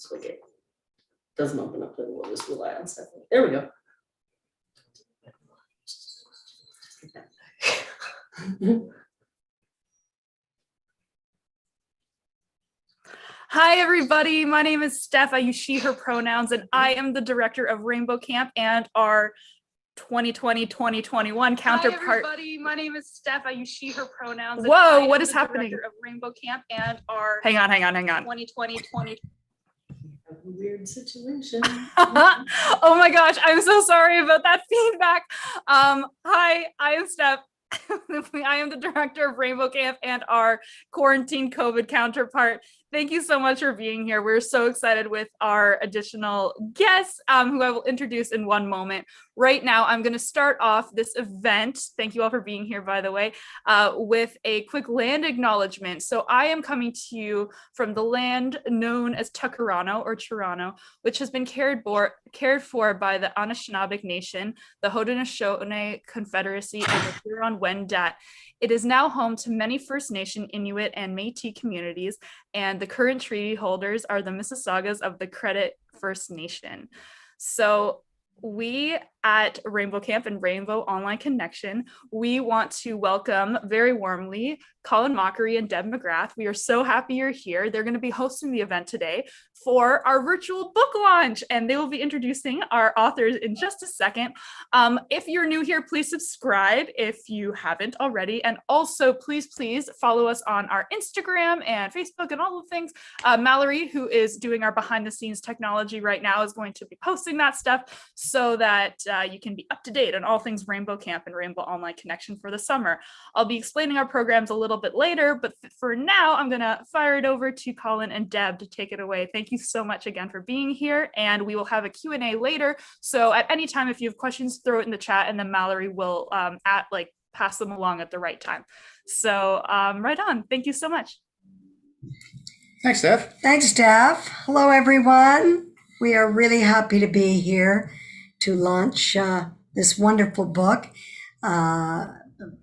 click it. Doesn't open up, we'll just rely on stuff. There we go. Hi, everybody. My name is Steph. I use she, her pronouns, and I am the director of Rainbow Camp and our 2020-2021 counterpart. Hi, everybody. My name is Steph. I use she, her pronouns. Whoa, what is happening? Director of Rainbow Camp and our hang on. 2020-20. Weird situation. Oh my gosh, I'm so sorry about that feedback. Hi, I am Steph. I am the director of Rainbow Camp and our quarantine COVID counterpart. Thank you so much for being here. We're so excited with our additional guests, who I will introduce in one moment. Right now, I'm going to start off this event. Thank you all for being here, by the way, with a quick land acknowledgement. So I am coming to you from the land known as Tuckerano or Toronto, which has been cared for by the Anishinaabe Nation, the Haudenosaunee Confederacy, and the Huron-Wendat. It is now home to many First Nation, Inuit, and Métis communities, and the current treaty holders are the Mississaugas of the Credit First Nation. So we at Rainbow Camp and Rainbow Online Connection, we want to welcome very warmly Colin, Mochrie, and Deb McGrath. We are so happy you're here. They're going to be hosting the event today for our virtual book launch, and they will be introducing our authors in just a second. If you're new here, please subscribe if you haven't already, and also please follow us on our Instagram and Facebook and all the things. Mallory, who is doing our behind the scenes technology right now, is going to be posting that stuff so that you can be up to date on all things Rainbow Camp and Rainbow Online Connection for the summer. I'll be explaining our programs a little bit later, but for now, I'm going to fire it over to Colin and Deb to take it away. Thank you so much again for being here, and we will have a Q&A later. So at any time, if you have questions, throw it in the chat, and then Mallory will pass them along at the right time. So right on. Thank you so much. Thanks, Steph. Thanks, Steph. Hello, everyone. We are really happy to be here to launch this wonderful book.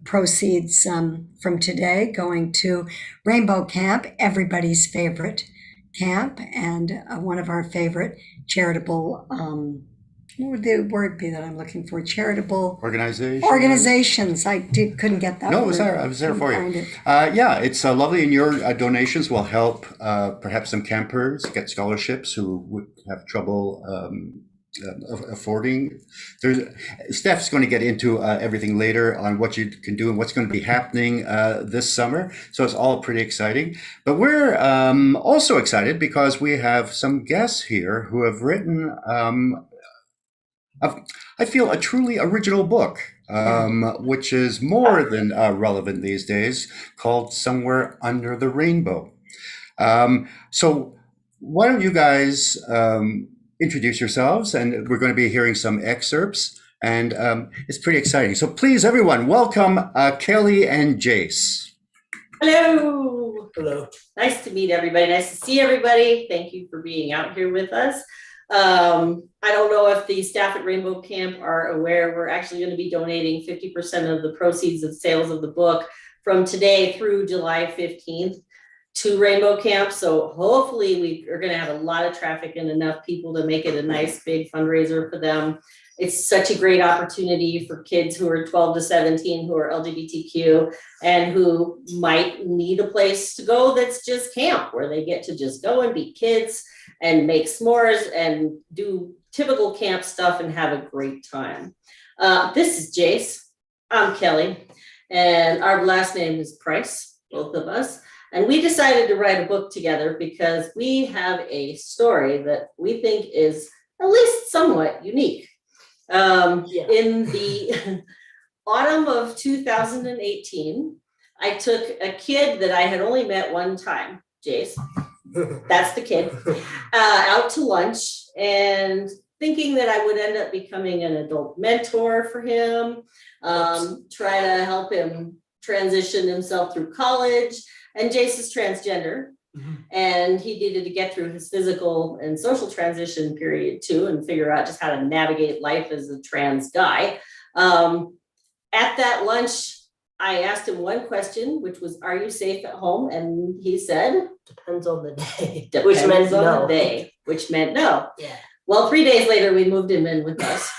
Proceeds from today going to Rainbow Camp, everybody's favorite camp, and one of our favorite charitable, what would the word be that I'm looking for? Charitable organizations. I couldn't get that. No, I was there for you. Yeah, it's lovely, and your donations will help perhaps some campers get scholarships who would have trouble affording. Steph's going to get into everything later on what you can do and what's going to be happening this summer. So it's all pretty exciting. But we're also excited because we have some guests here who have written, I feel, a truly original book, which is more than relevant these days, called Somewhere Under the Rainbow. So why don't you guys introduce yourselves, and we're going to be hearing some excerpts, and it's pretty exciting. So please, everyone, welcome Kelly and Jayce. Hello. Hello. Nice to meet everybody. Nice to see everybody. Thank you for being out here with us. I don't know if the staff at Rainbow Camp are aware, we're actually going to be donating 50% of the proceeds of sales of the book from today through July 15th. To Rainbow Camp. So hopefully we are going to have a lot of traffic and enough people to make it a nice big fundraiser for them. It's such a great opportunity for kids who are 12 to 17 who are LGBTQ and who might need a place to go that's just camp, where they get to just go and be kids and make s'mores and do typical camp stuff and have a great time. This is Jayce. I'm Kelly, and our last name is Price, both of us. And we decided to write a book together because we have a story that we think is at least somewhat unique. In the autumn of 2018, I took a kid that I had only met one time, Jayce, that's the kid, out to lunch, and thinking that I would end up becoming an adult mentor for him, try to help him transition himself through college. And Jayce is transgender, and he needed to get through his physical and social transition period too, and figure out just how to navigate life as a trans guy. At that lunch, I asked him one question, which was, "Are you safe at home?" And he said, Depends on the day. "Depends Which meant on no. the day," which meant no. Yeah. Well, 3 days later, we moved him in with us.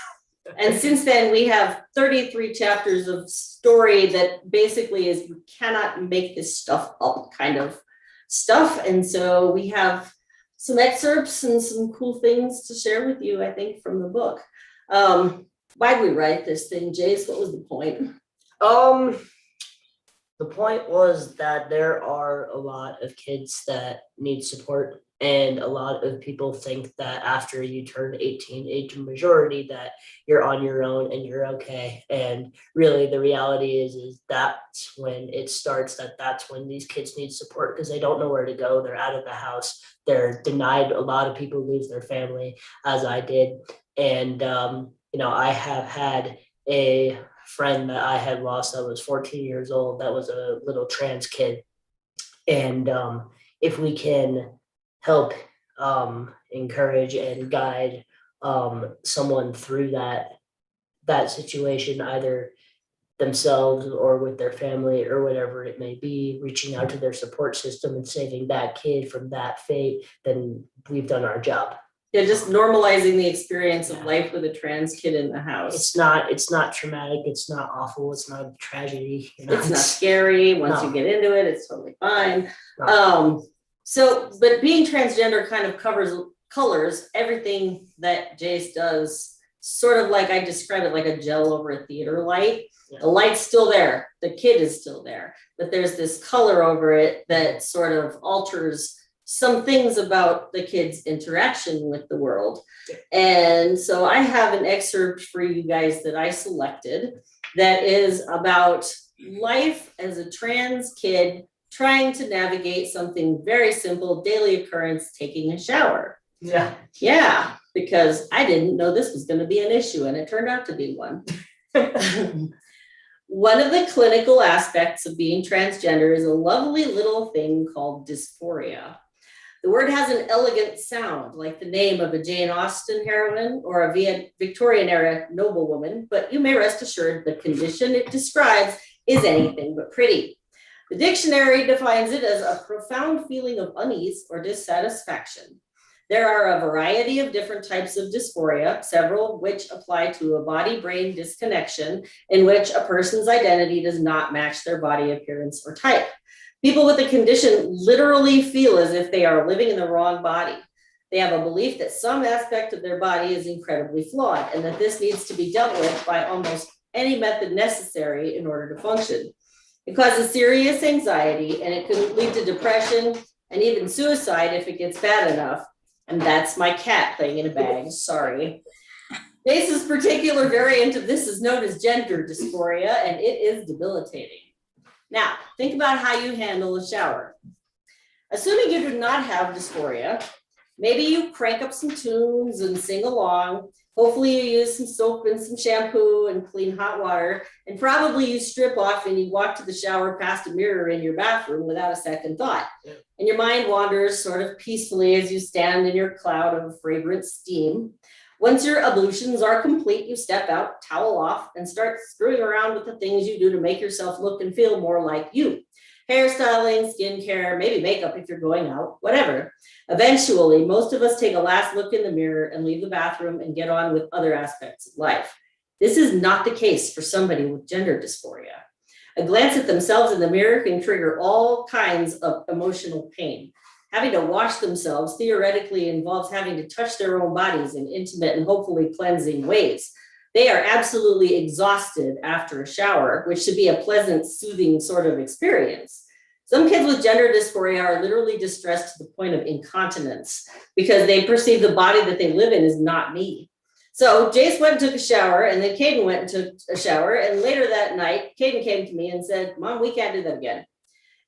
And since then, we have 33 chapters of story that basically is, you cannot make this stuff up kind of stuff. And so we have some excerpts and some cool things to share with you, I think, from the book. Why'd we write this thing, Jayce? What was the point? The point was that there are a lot of kids that need support, and a lot of people think that after you turn 18, age of majority, that you're on your own and you're okay. And really the reality is that's when it starts, that's when these kids need support, because they don't know where to go. They're out of the house. They're denied. A lot of people lose their family, as I did. And, I have had a friend that I had lost that was 14 years old, that was a little trans kid. And if we can help encourage and guide someone through that situation, either themselves or with their family or whatever it may be, reaching out to their support system and saving that kid from that fate, then we've done our job. Yeah, just normalizing the experience of life with a trans kid in the house. It's not traumatic, it's not awful, it's not a tragedy. It's not scary. Once No. you get into it, it's totally fine. No. But being transgender kind of colors everything that Jayce does, sort of like I describe it like a gel over a theater light. Yeah. The light's still there, the kid is still there, but there's this color over it that sort of alters some things about the kid's interaction with the world. And so I have an excerpt for you guys that I selected that is about life as a trans kid trying to navigate something very simple, daily occurrence, taking a shower. Yeah. Yeah, because I didn't know this was going to be an issue, and it turned out to be one. One of the clinical aspects of being transgender is a lovely little thing called dysphoria. The word has an elegant sound, like the name of a Jane Austen heroine or a Victorian-era noblewoman, but you may rest assured the condition it describes is anything but pretty. The dictionary defines it as a profound feeling of unease or dissatisfaction. There are a variety of different types of dysphoria, several of which apply to a body-brain disconnection in which a person's identity does not match their body appearance or type. People with the condition literally feel as if they are living in the wrong body. They have a belief that some aspect of their body is incredibly flawed and that this needs to be dealt with by almost any method necessary in order to function. It causes serious anxiety, and it can lead to depression and even suicide if it gets bad enough. And that's my cat playing in a bag, sorry. Jayce's particular variant of this is known as gender dysphoria, and it is debilitating. Now, think about how you handle a shower. Assuming you do not have dysphoria, maybe you crank up some tunes and sing along. Hopefully you use some soap and some shampoo and clean hot water, and probably you strip off and you walk to the shower past a mirror in your bathroom without a second thought. Yeah. And your mind wanders sort of peacefully as you stand in your cloud of fragrant steam. Once your ablutions are complete, you step out, towel off, and start screwing around with the things you do to make yourself look and feel more like you. Hairstyling, skincare, maybe makeup if you're going out, whatever. Eventually, most of us take a last look in the mirror and leave the bathroom and get on with other aspects of life. This is not the case for somebody with gender dysphoria. A glance at themselves in the mirror can trigger all kinds of emotional pain. Having to wash themselves theoretically involves having to touch their own bodies in intimate and hopefully cleansing ways. They are absolutely exhausted after a shower, which should be a pleasant, soothing sort of experience. Some kids with gender dysphoria are literally distressed to the point of incontinence because they perceive the body that they live in is not me. So Jayce went and took a shower, and then Caden went and took a shower, and later that night, Caden came to me and said, "Mom, we can't do that again."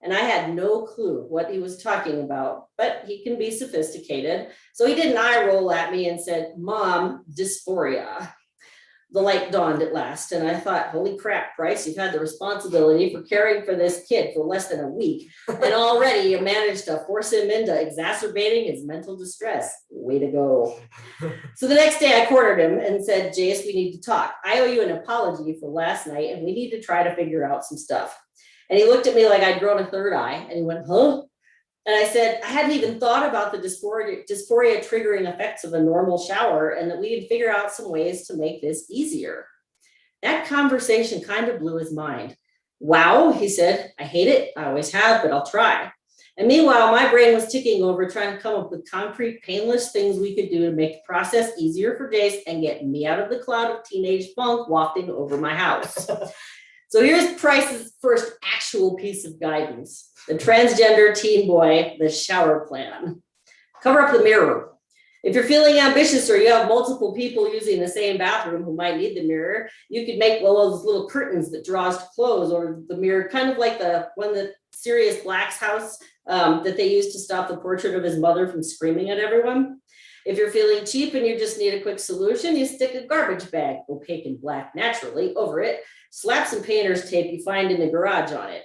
And I had no clue what he was talking about, but he can be sophisticated. So he did an eye roll at me and said, "Mom, dysphoria." the light dawned at last, and I thought, holy crap, Price, you've had the responsibility for caring for this kid for less than a week, and already you managed to force him into exacerbating his mental distress. Way to go. So the next day I cornered him and said, Jayce, we need to talk. I owe you an apology for last night, and we need to try to figure out some stuff. And he looked at me like I'd grown a third eye, and he went, huh? And I said, I hadn't even thought about the dysphoria triggering effects of a normal shower, and that we could figure out some ways to make this easier. That conversation kind of blew his mind. Wow, he said, I hate it. I always have, but I'll try. And meanwhile, my brain was ticking over trying to come up with concrete, painless things we could do to make the process easier for Jayce and get me out of the cloud of teenage funk wafting over my house. So here's Price's first actual piece of guidance. The transgender teen boy, the shower plan. Cover up the mirror. If you're feeling ambitious or you have multiple people using the same bathroom who might need the mirror, you could make one of those little curtains that draws to close, or the mirror, kind of like the one that Sirius Black's house that they used to stop the portrait of his mother from screaming at everyone. If you're feeling cheap and you just need a quick solution, you stick a garbage bag, opaque and black naturally, over it, slap some painter's tape you find in the garage on it.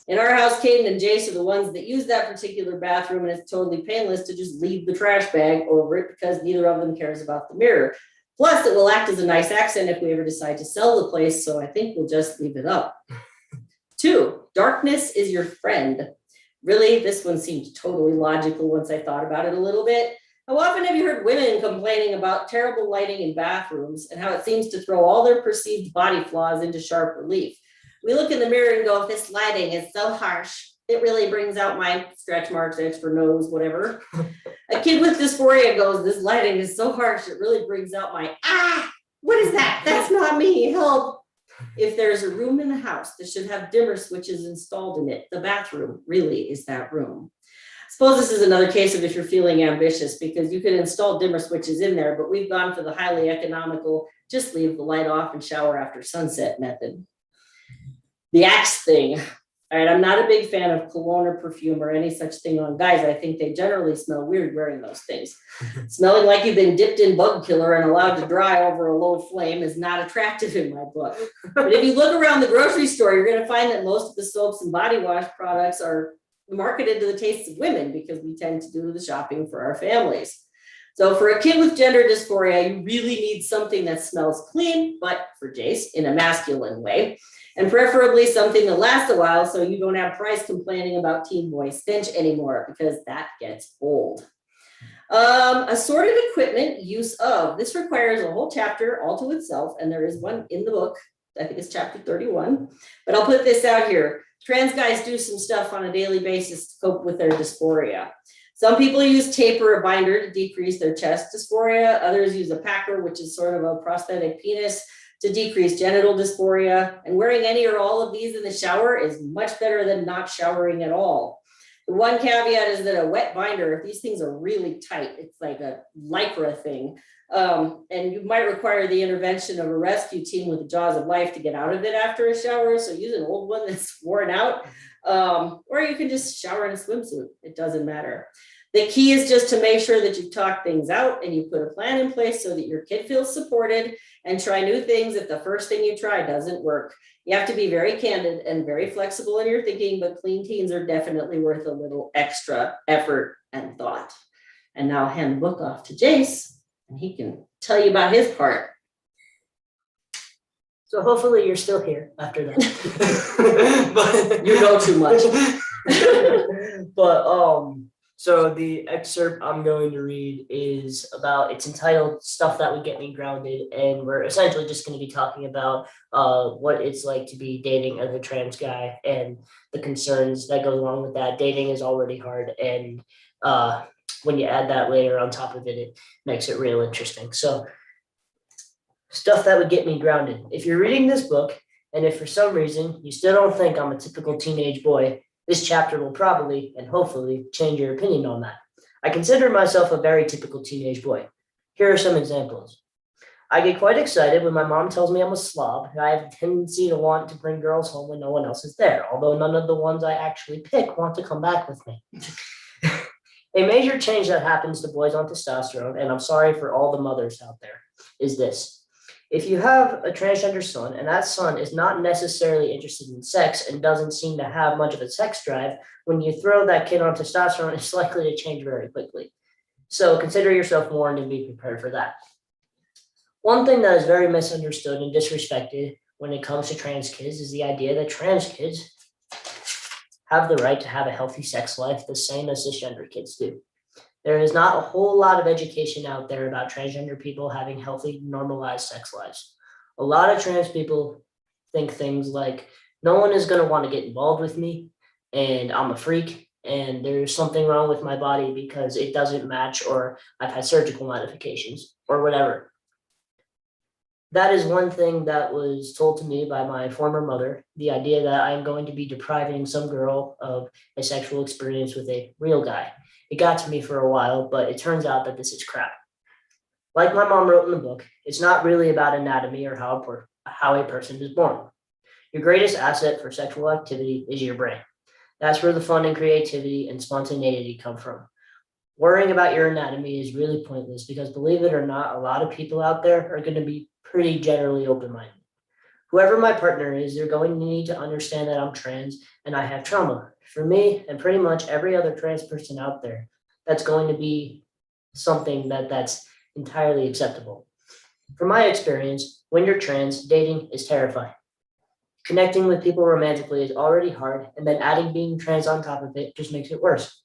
In our house, Caden and Jayce are the ones that use that particular bathroom, and it's totally painless to just leave the trash bag over it because neither of them cares about the mirror. Plus, it will act as a nice accent if we ever decide to sell the place, so I think we'll just leave it up. 2, darkness is your friend. Really, this one seemed totally logical once I thought about it a little bit. How often have you heard women complaining about terrible lighting in bathrooms and how it seems to throw all their perceived body flaws into sharp relief? We look in the mirror and go, this lighting is so harsh. It really brings out my stretch marks, extra nose, whatever. A kid with dysphoria goes, this lighting is so harsh. It really brings out my, what is that? That's not me, help. If there's a room in the house that should have dimmer switches installed in it, the bathroom really is that room. Suppose this is another case of if you're feeling ambitious, because you can install dimmer switches in there, but we've gone for the highly economical, just leave the light off and shower after sunset method. The Axe thing. All right, I'm not a big fan of cologne or perfume or any such thing on guys. I think they generally smell weird wearing those things. Smelling like you've been dipped in bug killer and allowed to dry over a low flame is not attractive in my book. But if you look around the grocery store, you're going to find that most of the soaps and body wash products are marketed to the tastes of women because we tend to do the shopping for our families. So for a kid with gender dysphoria, you really need something that smells clean, but for Jayce, in a masculine way. And preferably something that lasts a while so you don't have Price complaining about teen boy stench anymore, because that gets old. Assorted equipment use of. This requires a whole chapter all to itself, and there is one in the book. I think it's chapter 31, but I'll put this out here. Trans guys do some stuff on a daily basis to cope with their dysphoria. Some people use tape or a binder to decrease their chest dysphoria. Others use a packer, which is sort of a prosthetic penis, to decrease genital dysphoria. And wearing any or all of these in the shower is much better than not showering at all. The one caveat is that a wet binder, if these things are really tight, it's like a Lycra thing, and you might require the intervention of a rescue team with the jaws of life to get out of it after a shower. So use an old one that's worn out, or you can just shower in a swimsuit. It doesn't matter. The key is just to make sure that you talk things out and you put a plan in place so that your kid feels supported, and try new things if the first thing you try doesn't work. You have to be very candid and very flexible in your thinking, but clean teens are definitely worth a little extra effort and thought. And now I'll hand the book off to Jayce, and he can tell you about his part. So hopefully you're still here after that. But You know too much. But so the excerpt I'm going to read is about, it's entitled Stuff That Would Get Me Grounded, and we're essentially just going to be talking about what it's like to be dating as a trans guy and the concerns that go along with that. Dating is already hard, and when you add that layer on top of it, it makes it real interesting. So, stuff that would get me grounded. If you're reading this book, and if for some reason you still don't think I'm a typical teenage boy, this chapter will probably and hopefully change your opinion on that. I consider myself a very typical teenage boy. Here are some examples. I get quite excited when my mom tells me I'm a slob, and I have a tendency to want to bring girls home when no one else is there, although none of the ones I actually pick want to come back with me. A major change that happens to boys on testosterone, and I'm sorry for all the mothers out there, is this. If you have a transgender son and that son is not necessarily interested in sex and doesn't seem to have much of a sex drive, when you throw that kid on testosterone, it's likely to change very quickly. So consider yourself warned and be prepared for that. One thing that is very misunderstood and disrespected when it comes to trans kids is the idea that trans kids have the right to have a healthy sex life the same as cisgender kids do. There is not a whole lot of education out there about transgender people having healthy, normalized sex lives. A lot of trans people think things like, no one is going to want to get involved with me, and I'm a freak, and there's something wrong with my body because it doesn't match, or I've had surgical modifications, or whatever. That is one thing that was told to me by my former mother, the idea that I'm going to be depriving some girl of a sexual experience with a real guy. It got to me for a while, but it turns out that this is crap. Like my mom wrote in the book, it's not really about anatomy or how a person is born. Your greatest asset for sexual activity is your brain. That's where the fun and creativity and spontaneity come from. Worrying about your anatomy is really pointless because, believe it or not, a lot of people out there are going to be pretty generally open-minded. Whoever my partner is, they're going to need to understand that I'm trans and I have trauma. For me and pretty much every other trans person out there, that's going to be something that's entirely acceptable. From my experience, when you're trans, dating is terrifying. Connecting with people romantically is already hard, and then adding being trans on top of it just makes it worse.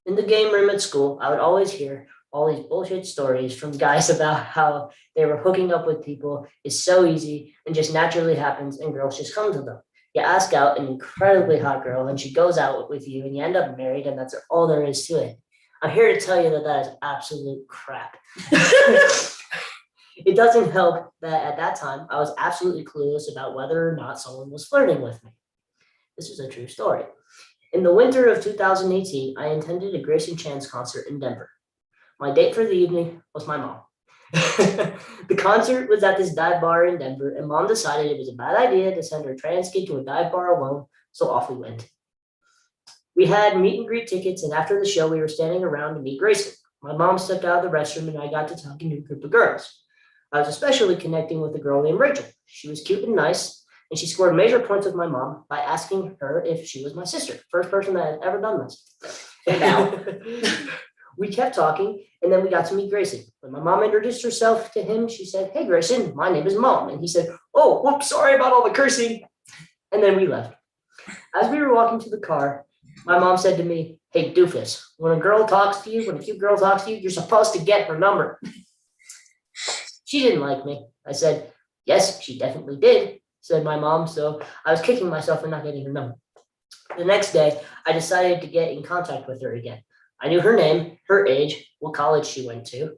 In the game room at school, I would always hear all these bullshit stories from guys about how they were hooking up with people. It's so easy and just naturally happens, and girls just come to them. You ask out an incredibly hot girl and she goes out with you and you end up married, and that's all there is to it. I'm here to tell you that is absolute crap. It doesn't help that at that time, I was absolutely clueless about whether or not someone was flirting with me. This is a true story. In the winter of 2018, I attended a Grace and Chance concert in Denver. My date for the evening was my mom. The concert was at this dive bar in Denver, and mom decided it was a bad idea to send her trans kid to a dive bar alone, so off we went. We had meet and greet tickets, and after the show, we were standing around to meet Grayson. My mom stepped out of the restroom, and I got to talking to a group of girls. I was especially connecting with a girl named Rachel. She was cute and nice, and she scored major points with my mom by asking her if she was my sister. First person that had ever done this. And now, we kept talking, and then we got to meet Grayson. When my mom introduced herself to him, she said, "Hey, Grayson, my name is Mom." And he said, "Oh, whoops, sorry about all the cursing." And then we left. As we were walking to the car, my mom said to me, "Hey, doofus, when a girl talks to you, when a cute girl talks to you, you're supposed to get her number." She didn't like me. I said, "Yes, she definitely did," said my mom. So I was kicking myself for not getting her number. The next day, I decided to get in contact with her again. I knew her name, her age, what college she went to.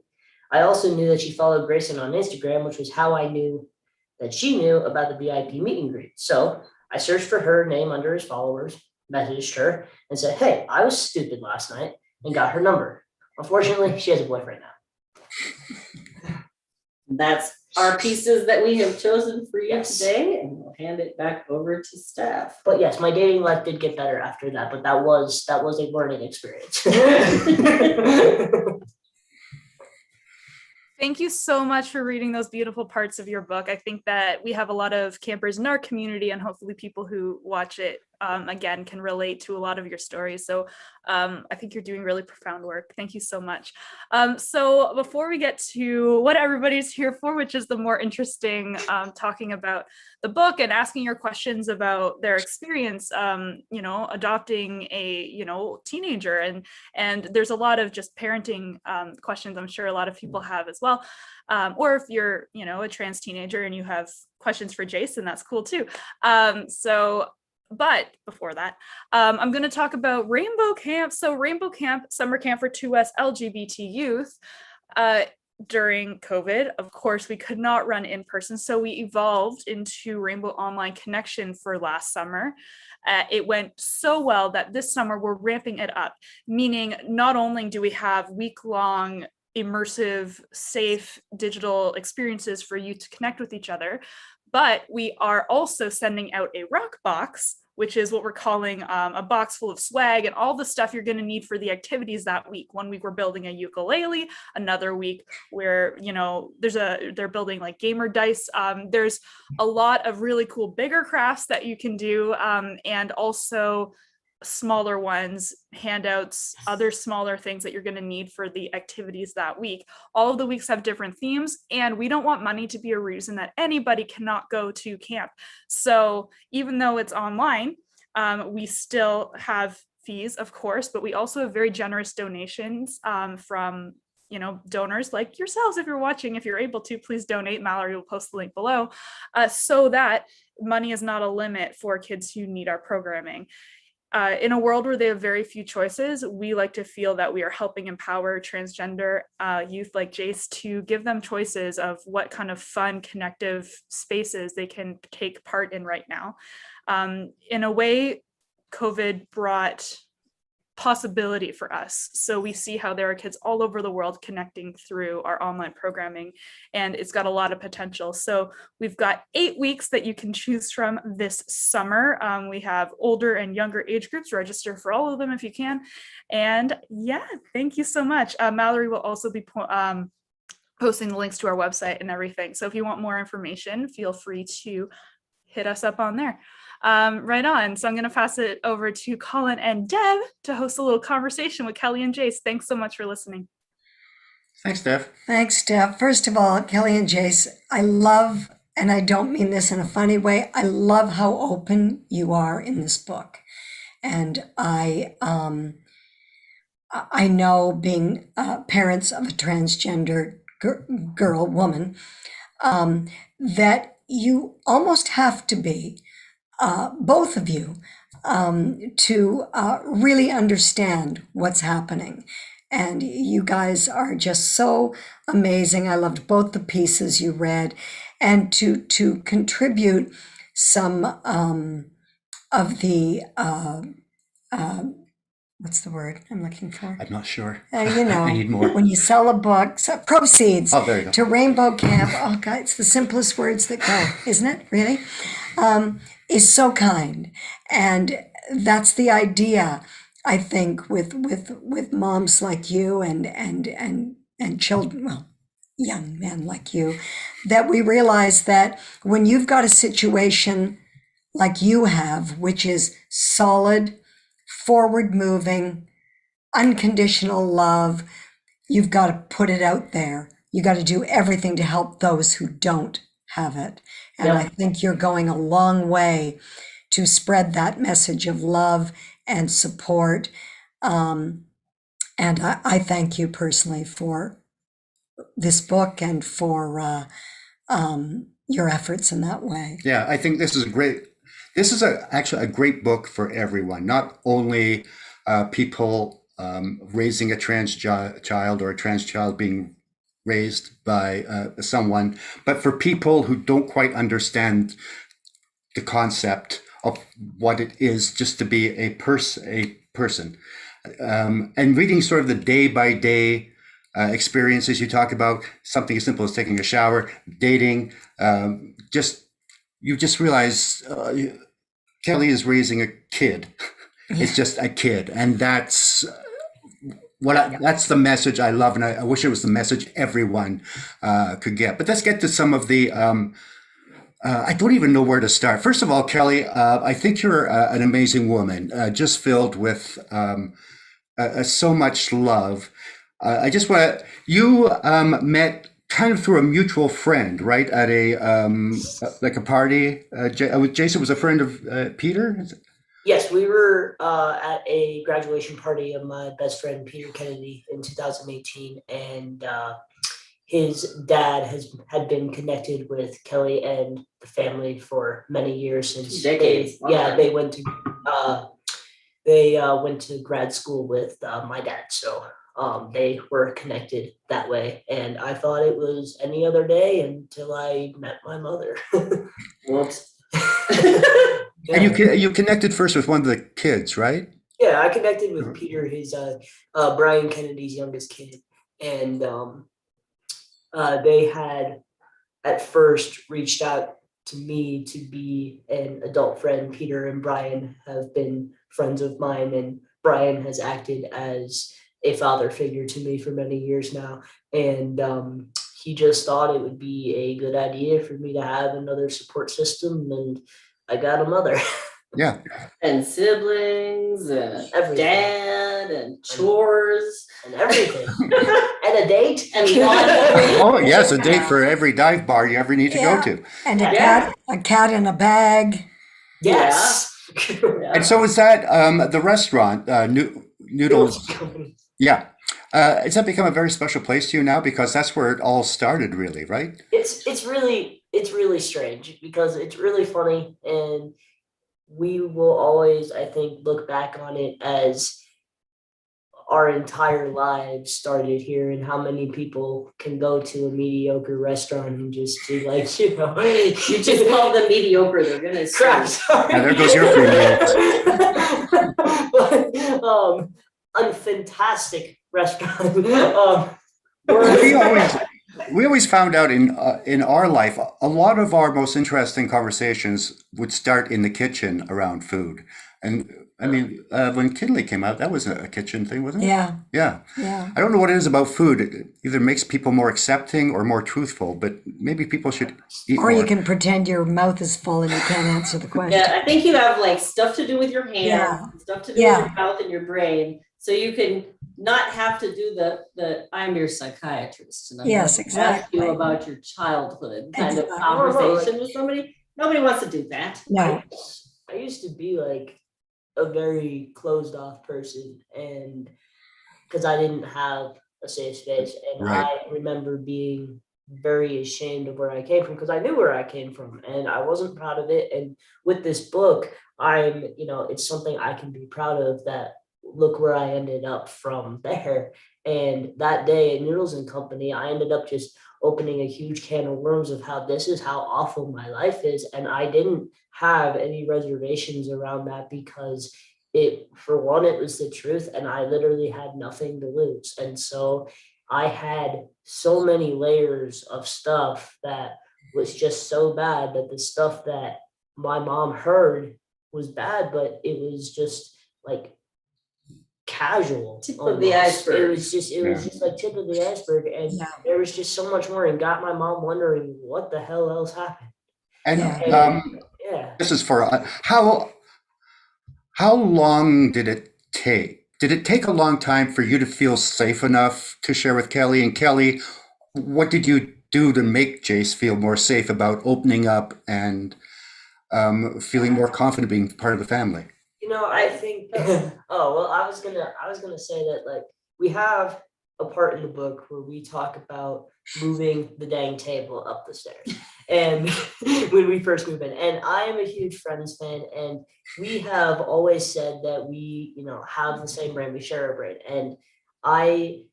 I also knew that she followed Grayson on Instagram, which was how I knew that she knew about the VIP meet and greet. So I searched for her name under his followers, messaged her, and said, "Hey, I was stupid last night," and got her number. Unfortunately, she has a boyfriend now. That's our pieces that we have chosen for you today, and we'll hand it back over to Steph. But yes, my dating life did get better after that, but that was a learning experience. Thank you so much for reading those beautiful parts of your book. I think that we have a lot of campers in our community, and hopefully people who watch it again can relate to a lot of your stories. So I think you're doing really profound work. Thank you so much. So before we get to what everybody's here for, which is the more interesting talking about the book and asking your questions about their experience, adopting a, teenager, and there's a lot of just parenting questions I'm sure a lot of people have as well. Or if you're, a trans teenager and you have questions for Jayce, that's cool too. But before that, I'm going to talk about Rainbow Camp. So Rainbow Camp, summer camp for 2S LGBT youth. During COVID, of course, we could not run in person, so we evolved into Rainbow Online Connection for last summer. It went so well that this summer we're ramping it up, meaning not only do we have week-long immersive, safe digital experiences for you to connect with each other, but we are also sending out a rock box which is what we're calling a box full of swag and all the stuff you're going to need for the activities that week. One week we're building a ukulele, another week where, you know, they're building like gamer dice. There's a lot of really cool bigger crafts that you can do, and also smaller ones, handouts, other smaller things that you're going to need for the activities that week. All of the weeks have different themes, and we don't want money to be a reason that anybody cannot go to camp. So even though it's online, we still have fees, of course, but we also have very generous donations from, you know, donors like yourselves. If you're watching, if you're able to, please donate. Mallory will post the link below, so that money is not a limit for kids who need our programming. In a world where they have very few choices, we like to feel that we are helping empower transgender youth like Jayce to give them choices of what kind of fun, connective spaces they can take part in right now. In a way, COVID brought possibility for us. So we see how there are kids all over the world connecting through our online programming, and it's got a lot of potential. So we've got 8 weeks that you can choose from this summer. We have older and younger age groups. Register for all of them if you can. And yeah, thank you so much. Mallory will also be posting the links to our website and everything. So if you want more information, feel free to hit us up on there. Right on. So I'm going to pass it over to Colin and Deb to host a little conversation with Kelly and Jayce. Thanks so much for listening. Thanks, Steph. Thanks, Steph. First of all, Kelly and Jayce, I love, and I don't mean this in a funny way, I love how open you are in this book. And I know, being parents of a transgender woman, that you almost have to be, both of you, to really understand what's happening. And you guys are just so amazing. I loved both the pieces you read, and to contribute some of the what's the word I'm looking for? I'm not sure. You know, I need more. when you sell a book, so proceeds Oh, there you go. to Rainbow Camp. Oh God, it's the simplest words that go, isn't it? Really, is so kind, and that's the idea. I think with moms like you and children, well, young men like you, that we realize that when you've got a situation like you have, which is solid, forward moving, unconditional love, you've got to put it out there. You got to do everything to help those who don't have it. And I think you're going a long way to spread that message of love and support. And I thank you personally for this book and for your efforts in that way. Yeah, I think this is actually a great book for everyone, not only people raising a trans child or a trans child being raised by someone, but for people who don't quite understand the concept of what it is just to be a person. And reading sort of the day-by-day experiences you talk about, something as simple as taking a shower, dating, you just realize Kelly is raising a kid. It's just a kid, and that's that's the message I love, and I wish it was the message everyone could get. But let's get to some of the. I don't even know where to start. First of all, Kelly, I think you're an amazing woman, just filled with so much love. I just want you met kind of through a mutual friend, right? At a like a party. Jason was a friend of Peter. Yes, we were at a graduation party of my best friend Peter Kennedy in 2018, and his dad had been connected with Kelly and the family for many years since decades. they went to grad school with my dad, so they were connected that way. And I thought it was any other day until I met my mother. Whoops. And you connected first with one of the kids, right? Yeah, I connected with Peter, his Brian Kennedy's youngest kid, and they had at first reached out to me to be an adult friend. Peter and Brian have been friends of mine, and Brian has acted as a father figure to me for many years now. And he just thought it would be a good idea for me to have another support system, and I got a mother. Yeah. And siblings and Everything. dad and chores And everything. And a date. and laundry. Oh, yes, a date for every dive bar you ever need to Yeah. go to. And Yeah. a cat in a bag. Yes. And so is that the restaurant, Noodles? Yeah. Has that become a very special place to you now? Because that's where it all started, really, right? It's really strange because it's really funny, and we will always, I think, look back on it as our entire lives started here, and how many people can go to a mediocre restaurant and just do, like, you just call them mediocre, they're gonna crap. scream. Sorry. Yeah, there goes your 3 minutes. But, a fantastic restaurant. We always found out in our life, a lot of our most interesting conversations would start in the kitchen around food. And I mean, when Kinley came out, that was a kitchen thing, wasn't it? Yeah. Yeah. Yeah. I don't know what it is about food. It either makes people more accepting or more truthful, but maybe people should eat Or more. you can pretend your mouth is full and you can't answer the question. Yeah, I think you have like stuff to do with your hands, Yeah. stuff to do with your mouth and your brain, so you can not have to do the I'm your psychiatrist and I'm Yes, going to ask you exactly. about your childhood kind of Exactly. conversation with somebody. Nobody wants to do that. No. I used to be like a very closed off person, and because I didn't have a safe space, and Right. I remember being very ashamed of where I came from, because I knew where I came from and I wasn't proud of it. And with this book, it's something I can be proud of, that look where I ended up from there. And that day at Noodles and Company, I ended up just opening a huge can of worms of how this is how awful my life is. And I didn't have any reservations around that, because for one, it was the truth, and I literally had nothing to lose. And so I had so many layers of stuff that was just so bad, that the stuff that my mom heard was bad, but it was just like casual. Tip of the almost. iceberg. It was just like tip of the iceberg. And Yeah. there was just so much more, and got my mom wondering what the hell else happened. And Yeah. Yeah. this is for how long did it take? Did it take a long time for you to feel safe enough to share with Kelly? And Kelly, what did you do to make Jayce feel more safe about opening up and feeling more confident being part of the family? I think I was gonna say that, like, we have a part in the book where we talk about moving the dang table up the stairs, and when we first move in. And I am a huge Friends fan, and we have always said that we, have the same brain, we share a brain. And I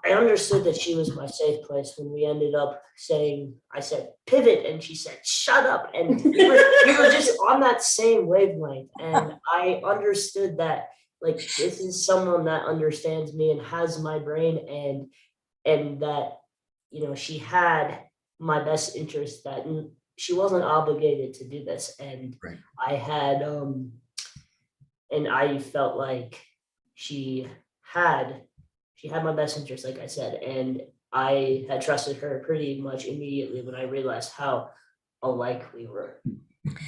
understood that she was my safe place when we ended up I said pivot, and she said shut up, and we were just on that same wavelength. And I understood that, like, this is someone that understands me and has my brain, and that, she had my best interest, that she wasn't obligated to do this. And Right. I had and I felt like she had my best interest, like I said, and I had trusted her pretty much immediately when I realized how alike we were.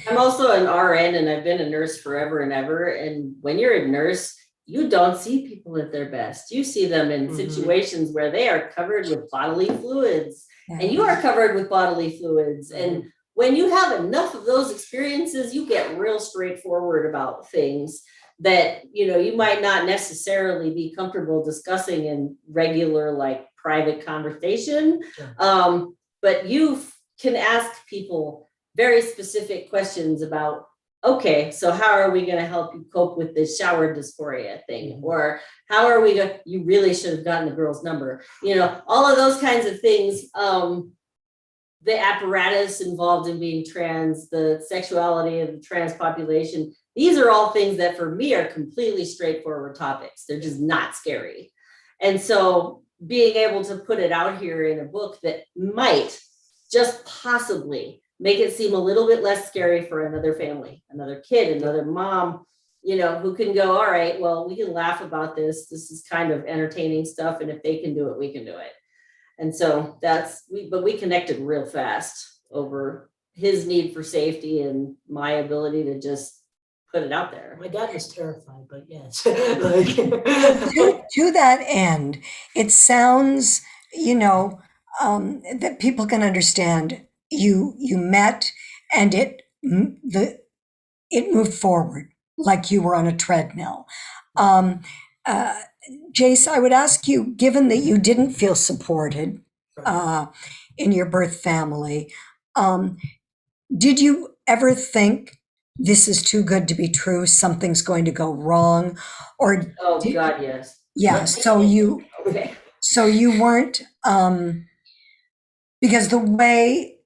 I'm also an RN, and I've been a nurse forever and ever. And when you're a nurse, you don't see people at their best. You see them in situations where they are covered with bodily fluids, and you are covered with bodily fluids. And when you have enough of those experiences, you get real straightforward about things that, you might not necessarily be comfortable discussing in regular, like, private conversation. Sure. But you can ask people very specific questions about, okay, so how are we going to help you cope with this shower dysphoria thing? Mhm. Or how are we going, you really should have gotten the girl's number, all of those kinds of things. The apparatus involved in being trans, the sexuality of the trans population, these are all things that for me are completely straightforward topics. They're just not scary. And so being able to put it out here in a book that might just possibly make it seem a little bit less scary for another family, another kid, another mom, you know, who can go, all right, well, we can laugh about this. This is kind of entertaining stuff. And if they can do it, we can do it. And so but we connected real fast over his need for safety and my ability to just put it out there. My dad was terrified, but yes. To that end, it sounds, you know, that people can understand you met and it moved forward like you were on a treadmill. Jayce, I would ask you, given that you didn't feel supported in your birth family, did you ever think this is too good to be true, something's going to go wrong? Or God, yes. yeah, so you weren't, because the way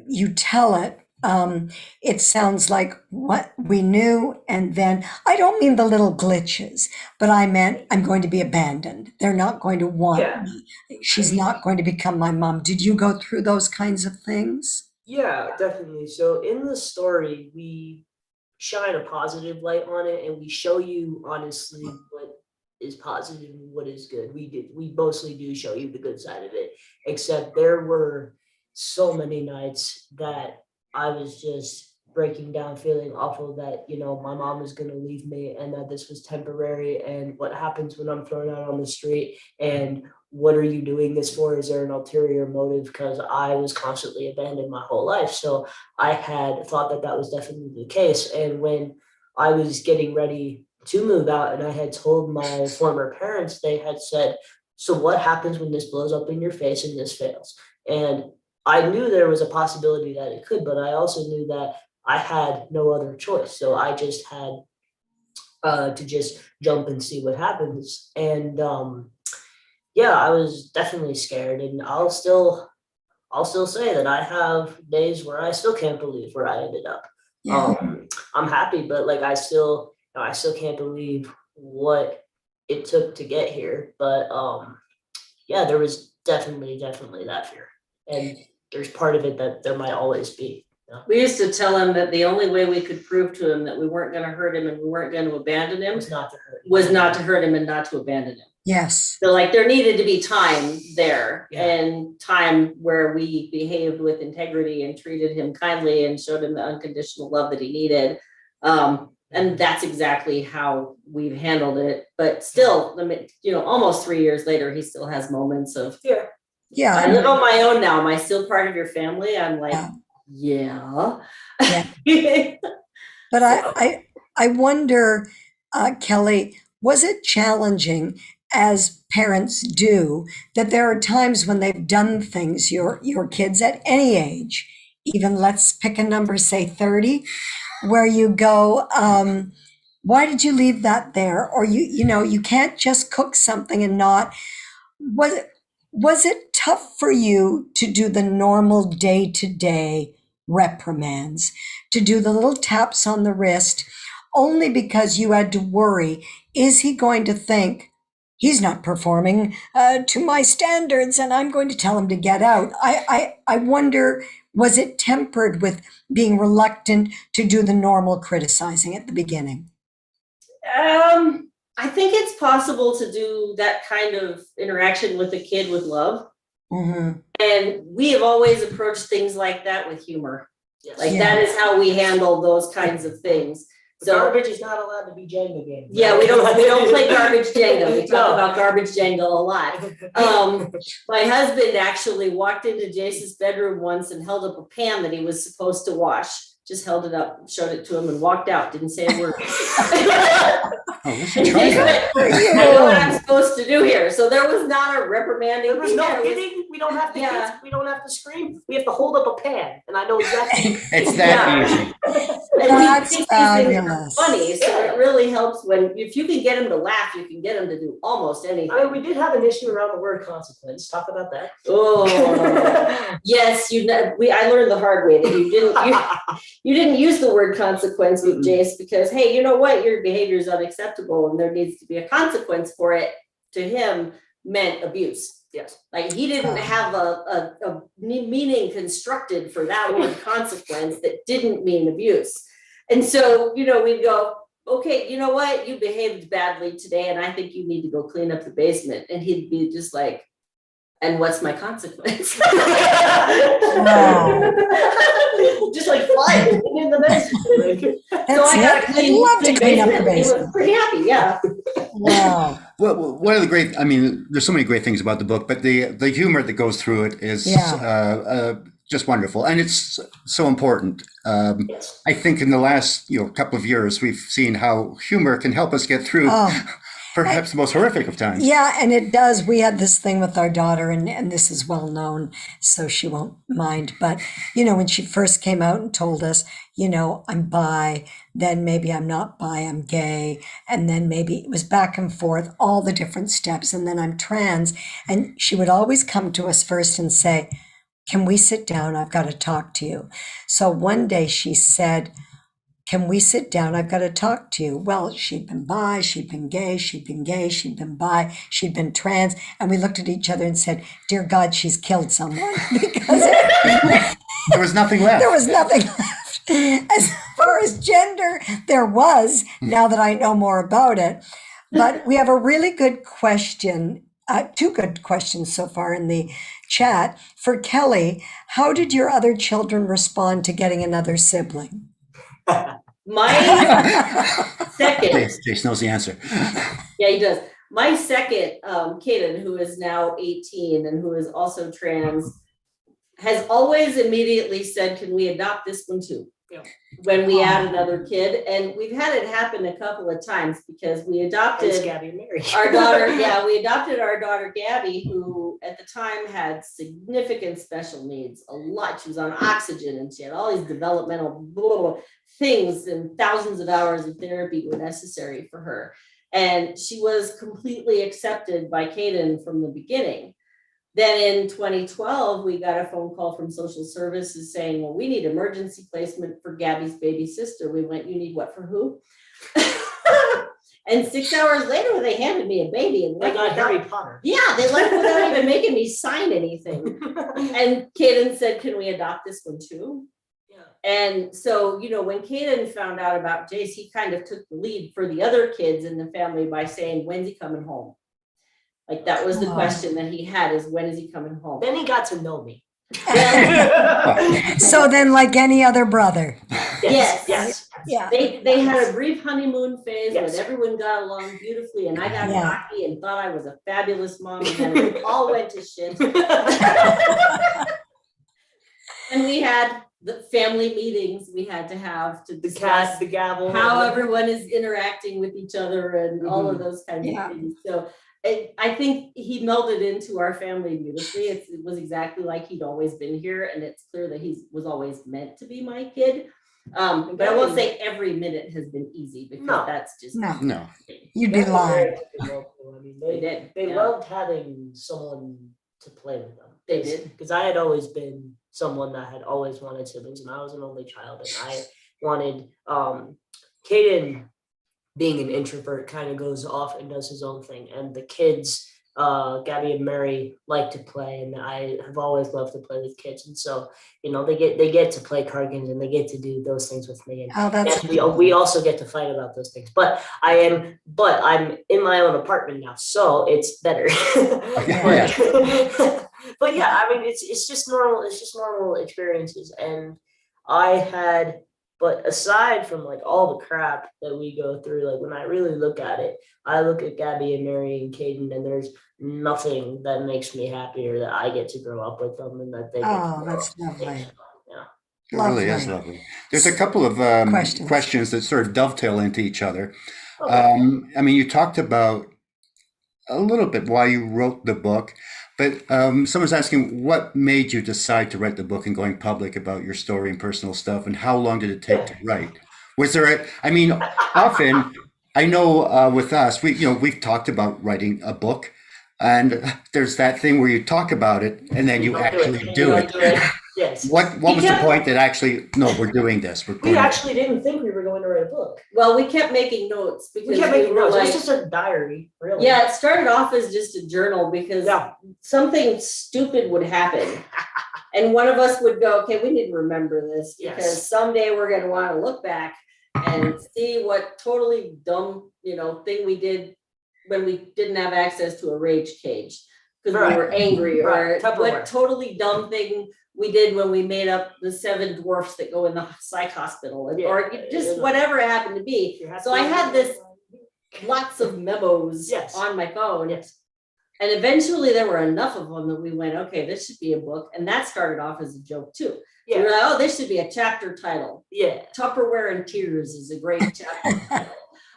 you tell it, it sounds like what we knew, and then I don't mean the little glitches, but I meant I'm going to be abandoned. They're not going to want me. She's not going to become my mom. Did you go through those kinds of things? Yeah, definitely. So in the story, we shine a positive light on it, and we show you honestly what is positive and what is good. We mostly do show you the good side of it, except there were so many nights that I was just breaking down, feeling awful that, you know, my mom was going to leave me and that this was temporary. And what happens when I'm thrown out on the street? And what are you doing this for? Is there an ulterior motive? Because I was constantly abandoned my whole life. So I had thought that that was definitely the case. And when I was getting ready to move out and I had told my former parents, they had said, so what happens when this blows up in your face and this fails? And I knew there was a possibility that it could, but I also knew that I had no other choice. So I just had to just jump and see what happens. And yeah, I was definitely scared, and I'll still say that I have days where I still can't believe where I ended up. Yeah. I'm happy, but like I still can't believe what it took to get here. But yeah, there was definitely that fear, and there's part of it that there might always be. We used to tell him that the only way we could prove to him that we weren't going to hurt him and we weren't going to abandon him Was not to hurt him and not to abandon him. Yes. So like there needed to be time there, Yeah. and time where we behaved with integrity and treated him kindly and showed him the unconditional love that he needed. And that's exactly how we've handled it. But still, you know, almost 3 years later, he still has moments of, Yeah. I live on my own now. Am I still part of your family? I'm like, yeah. But I wonder, Kelly, was it challenging, as parents do, that there are times when they've done things, your kids at any age, even let's pick a number, say 30, where you go, why did you leave that there? Or you know, you can't just cook something and not. Was it tough for you to do the normal day-to-day reprimands, to do the little taps on the wrist, only because you had to worry, is he going to think he's not performing to my standards and I'm going to tell him to get out? I wonder, was it tempered with being reluctant to do the normal criticizing at the beginning? I think it's possible to do that kind of interaction with a kid with love. Mm-hmm. And we have always approached things like that with humor. Yes. Like that is how we handle those kinds of things. So garbage is not allowed to be Jenga games. Yeah, we don't play garbage Jenga. We talk about garbage Jenga a lot. My husband actually walked into Jayce's bedroom once and held up a pan that he was supposed to wash. Just held it up, showed it to him, and walked out. Didn't say a word. We should try that. I know what I'm supposed to do here. So there was not a reprimanding. There was no hitting. We don't have to hit. We don't have to scream. We have to hold up a pan, and I know exactly. It's that easy. And That's we think fabulous. Funny, so it really helps if you can get him to laugh, you can get him to do almost anything. I mean, we did have an issue around the word consequence. Talk about that. Oh, yes, I learned the hard way that you didn't use the word consequence with Jayce because, hey, you know what, your behavior is unacceptable and there needs to be a consequence for it to him, meant abuse. Yes. Like he didn't have a meaning constructed for that word consequence that didn't mean abuse. And so, we'd go, okay, you know what? You behaved badly today and I think you need to go clean up the basement. And he'd be just like, and what's my consequence? Just like flying in the basement. So I got to love to clean up the He was basement. pretty happy, yeah. Wow. Well, one of the great, I mean, there's so many great things about the book, but the humor that goes through it is just wonderful. And it's so important. Yes. I think in the last couple of years, we've seen how humor can help us get through perhaps the most horrific of times. Yeah, and it does. We had this thing with our daughter, and this is well known, so she won't mind. But, when she first came out and told us, I'm bi, then maybe I'm not bi, I'm gay. And then maybe it was back and forth, all the different steps. And then I'm trans. And she would always come to us first and say, can we sit down? I've got to talk to you. So one day she said, can we sit down? I've got to talk to you. Well, she'd been bi, she'd been gay, she'd been gay, she'd been bi, she'd been trans. And we looked at each other and said, dear God, she's killed someone. Because there was nothing left. There was nothing left. As far as gender, there was, now that I know more about it. But we have a really good question, two good questions so far in the chat. For Kelly, how did your other children respond to getting another sibling? My second, Jayce knows the answer. yeah, he does. My second, Kaden, who is now 18 and who is also trans, has always immediately said, can we adopt this one too? Yeah. When we add another kid. And we've had it happen a couple of times because we adopted Gabby and Mary. our daughter. Yeah, we adopted our daughter, Gabby, who at the time had significant special needs, a lot. She was on oxygen and she had all these developmental things, and thousands of hours of therapy were necessary for her. And she was completely accepted by Kaden from the beginning. Then in 2012, we got a phone call from social services saying, well, we need emergency placement for Gabby's baby sister. We went, you need what for who? And 6 hours later, they handed me a baby and They got Harry Potter. Yeah, they left without even making me sign anything. And Kaden said, can we adopt this one too? Yeah. And so, when Kaden found out about Jayce, he kind of took the lead for the other kids in the family by saying, when's he coming home? Like that was the question that he had, is when is he coming home? Then he got to know me. So then, like any other brother. Yes. Yeah. They had a brief honeymoon phase Yes. when everyone got along beautifully, and I got Yeah. cocky and thought I was a fabulous mom, and then it all went to shit. And we had the family meetings we had to have to The discuss cat, the gavel. how everyone is interacting with each other and all of those kinds Yeah. of things. So I think he melded into our family beautifully. It was exactly like he'd always been here, and it's clear that he was always meant to be my kid. But I won't say every minute has been easy, because No. that's just No. You'd be lying. I mean, They did. They Yeah. loved having someone to play with them. They did. Because I had always been someone that had always wanted siblings, and I was an only child, and I wanted Kaden, being an introvert, kind of goes off and does his own thing, and the kids, Gabby and Mary, like to play, and I have always loved to play with kids, and so they get to play card games and they get to do those things with me, and Oh, that's yes, we also get to fight about those things. But I'm in my own apartment now, so it's better. But yeah, I mean, it's just normal. It's just normal experiences, and But aside from like all the crap that we go through, like when I really look at it, I look at Gabby and Mary and Kaden, and there's nothing that makes me happier that I get to grow up with them and that they get to grow that's up with me. lovely. Yeah. It really is Lovely. lovely. There's a couple of questions that sort of dovetail into each other. Okay. I mean, you talked about a little bit why you wrote the book, but someone's asking, what made you decide to write the book and going public about your story and personal stuff, and how long did it take to write? Was there often, I know with us, we've talked about writing a book, and there's that thing where you talk about it and then you actually do it. Yes. What was the point that actually, no, we're doing this. We actually didn't think we were going to write a book. Well, we kept making notes because We kept making were notes. like, It was just a diary, really. yeah, it started off as just a journal because something stupid would happen. And one of us would go, okay, we need to remember this because someday we're going to want to look back and see what totally dumb, thing we did when we didn't have access to a rage cage because we were angry, or what totally dumb thing we did when we made up the 7 dwarfs that go in the psych hospital, or just whatever it happened to be. So I had lots of memos on my phone. And eventually there were enough of them that we went, okay, this should be a book. And that started off as a joke too. We were like, oh, this should be a chapter title. Tupperware and Tears is a great chapter title.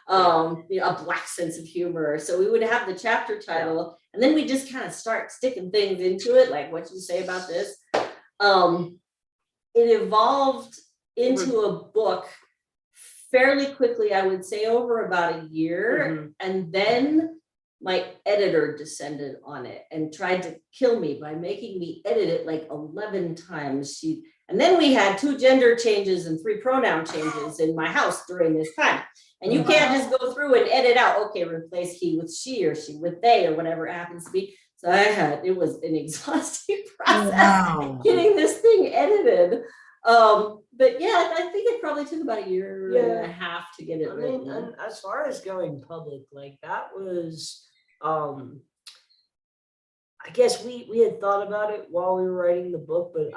A black sense of humor. So we would have the chapter title and then we just kind of start sticking things into it. Like, what you say about this? It evolved into a book fairly quickly, I would say over about a year. And then my editor descended on it and tried to kill me by making me edit it like 11 times. And then we had 2 gender changes and 3 pronoun changes in my house during this time. And you can't just go through and edit out, okay, replace he with she or she with they or whatever it happens to be. So it was an exhausting process getting this thing edited. But yeah, I think it probably took about a year and a half to get it written. And as far as going public, like that was, I guess we had thought about it while we were writing the book, but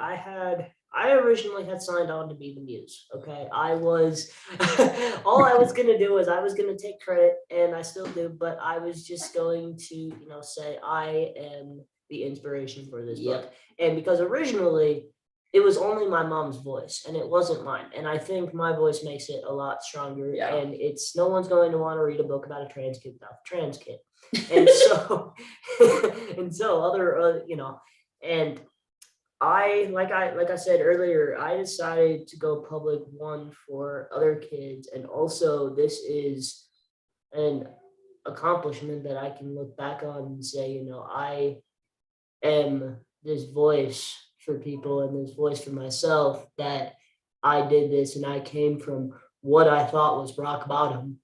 I originally had signed on to be the muse. Okay. All I was going to do was I was going to take credit, and I still do, but I was just going to, say I am the inspiration for this book. And because originally it was only my mom's voice and it wasn't mine. And I think my voice makes it a lot stronger. And no one's going to want to read a book about a trans kid without a trans kid. And so, other, and like I said earlier, I decided to go public, one, for other kids, and also this is an accomplishment that I can look back on and say, I am this voice for people and this voice for myself, that I did this and I came from what I thought was rock bottom,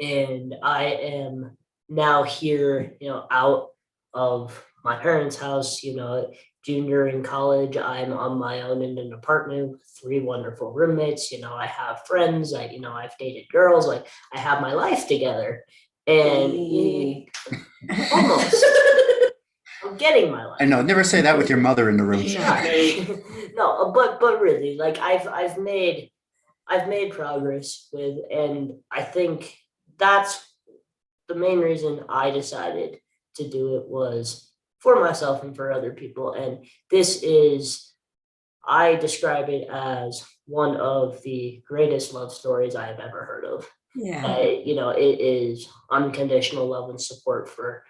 and I am now here, out of my parents' house, junior in college. I'm on my own in an apartment with 3 wonderful roommates. I have friends. I've dated girls. Like, I have my life together, and almost. I'm getting my life. I know. Never say that with your mother in the room. No, but really, like I've made progress with, and I think that's the main reason I decided to do it, was for myself and for other people. And I describe it as one of the greatest love stories I have ever heard of. It is unconditional love and support for,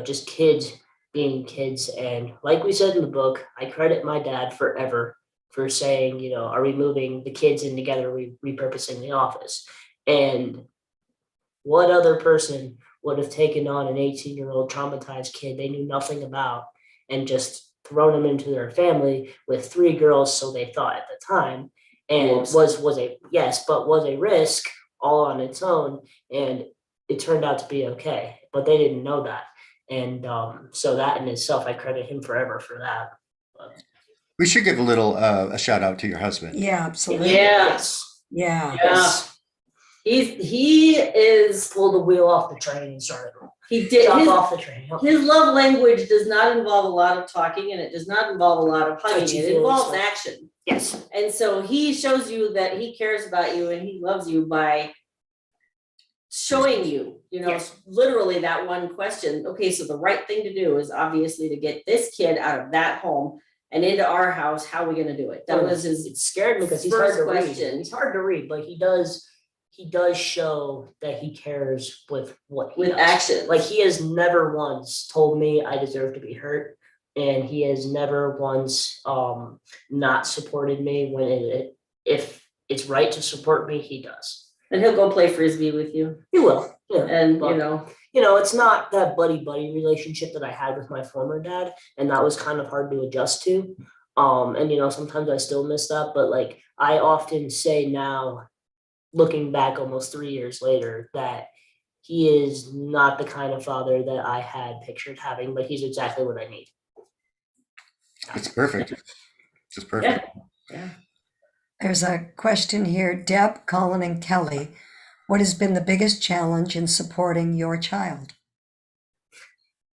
just kids being kids. And like we said in the book, I credit my dad forever for saying, are we moving the kids in together, repurposing the office? And what other person would have taken on an 18-year-old traumatized kid they knew nothing about and just thrown him into their family with 3 girls, so they thought at the time, and was a risk all on its own, and it turned out to be okay, but they didn't know that. And so that in itself, I credit him forever for that. We should give a shout out to your husband. Yeah, absolutely. Yes. He is pulled the wheel off the train and started. He did off the train. His love language does not involve a lot of talking, and it does not involve a lot of hugging. It involves action. Yes. And so he shows you that he cares about you and he loves you by showing you, literally that one question. Okay, so the right thing to do is obviously to get this kid out of that home and into our house. How are we going to do it? That was his. It scared me because he's hard to read. He's hard to read, but he does show that he cares with what he does. Action. Like, he has never once told me I deserve to be hurt, and he has never once not supported me when if it's right to support me, he does. And he'll go play frisbee with you. He will. Yeah. And it's not that buddy relationship that I had with my former dad, and that was kind of hard to adjust to. And sometimes I still miss that, but like I often say now, looking back almost 3 years later, that he is not the kind of father that I had pictured having, but he's exactly what I need. It's perfect. Just perfect. Yeah. There's a question here. Deb, Colin, and Kelly, what has been the biggest challenge in supporting your child?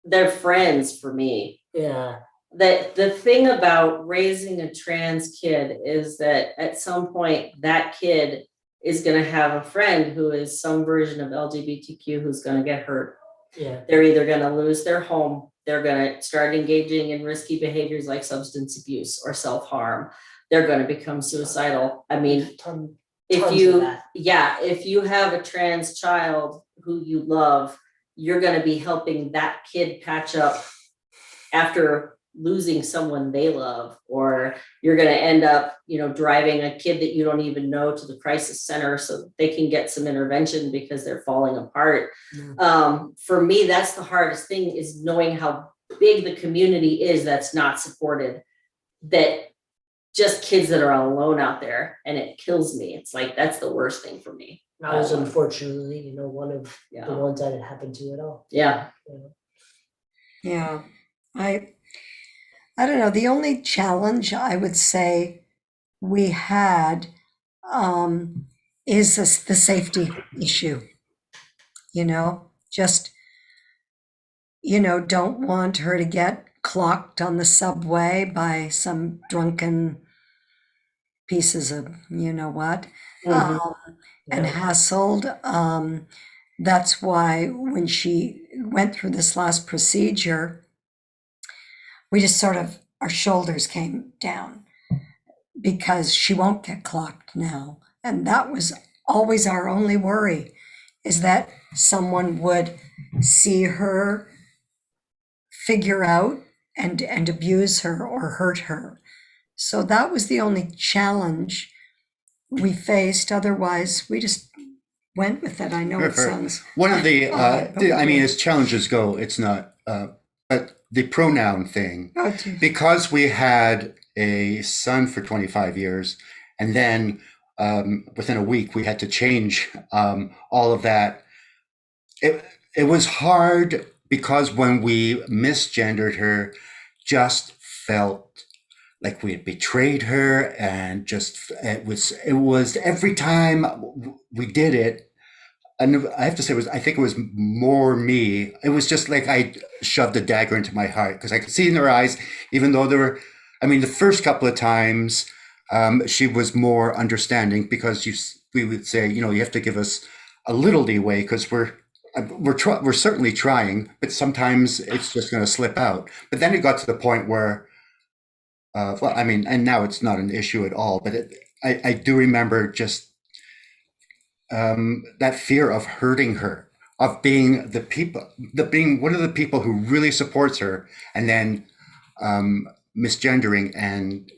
They're friends for me. Yeah. The thing about raising a trans kid is that at some point that kid is going to have a friend who is some version of LGBTQ who's going to get hurt. Yeah. They're either going to lose their home, they're going to start engaging in risky behaviors like substance abuse or self-harm. They're going to become suicidal. I mean, if you have a trans child who you love, you're going to be helping that kid patch up after losing someone they love, or you're going to end up, driving a kid that you don't even know to the crisis center so they can get some intervention because they're falling apart. For me, that's the hardest thing, is knowing how big the community is that's not supported, that just kids that are alone out there, and it kills me. It's like, that's the worst thing for me. I was unfortunately, one of the ones that it happened to at all. Yeah. Yeah. I don't know. The only challenge I would say we had is the safety issue. Just, don't want her to get clocked on the subway by some drunken pieces of what, and hassled. That's why when she went through this last procedure, we just sort of, our shoulders came down because she won't get clocked now. And that was always our only worry, is that someone would see her, figure out and abuse her or hurt her. So that was the only challenge we faced. Otherwise, we just went with it. I know it sounds... One of as challenges go, it's not... but the pronoun thing, because we had a son for 25 years, and then within a week we had to change all of that. It was hard because when we misgendered her, just felt like we had betrayed her, and it was every time we did it. And I have to say, I think it was more me. It was just like I shoved a dagger into my heart, because I could see in her eyes, even though the first couple of times she was more understanding, because we would say, you have to give us a little leeway, because we're certainly trying, but sometimes it's just going to slip out. But then it got to the point where, and now it's not an issue at all, but I do remember just that fear of hurting her, of being being one of the people who really supports her, and then misgendering and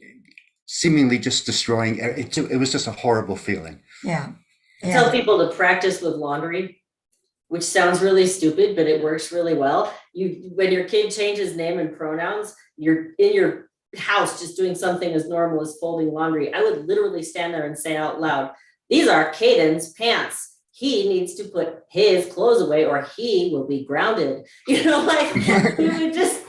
seemingly just destroying it. It was just a horrible feeling. Yeah. I tell people to practice with laundry, which sounds really stupid, but it works really well. When your kid changes name and pronouns, you're in your house just doing something as normal as folding laundry. I would literally stand there and say out loud, "These are Caden's pants. He needs to put his clothes away or he will be grounded." You would just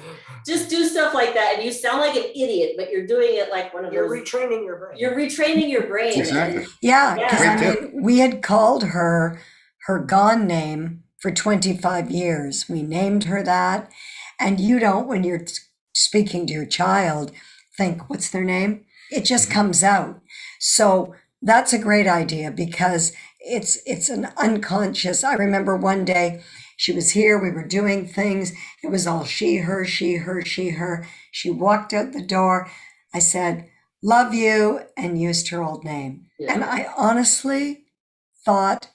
do stuff like that. And you sound like an idiot, but you're doing it like one of You're those. retraining your brain. You're retraining your brain. Exactly. Yeah, because we had called her gone name for 25 years. We named her that. And you don't, when you're speaking to your child, think, what's their name? It just comes out. So that's a great idea, because it's an unconscious. I remember one day she was here, we were doing things. It was all she, her, she, her, she, her. She walked out the door. I said, "Love you," and used her old name. Yeah. And I honestly thought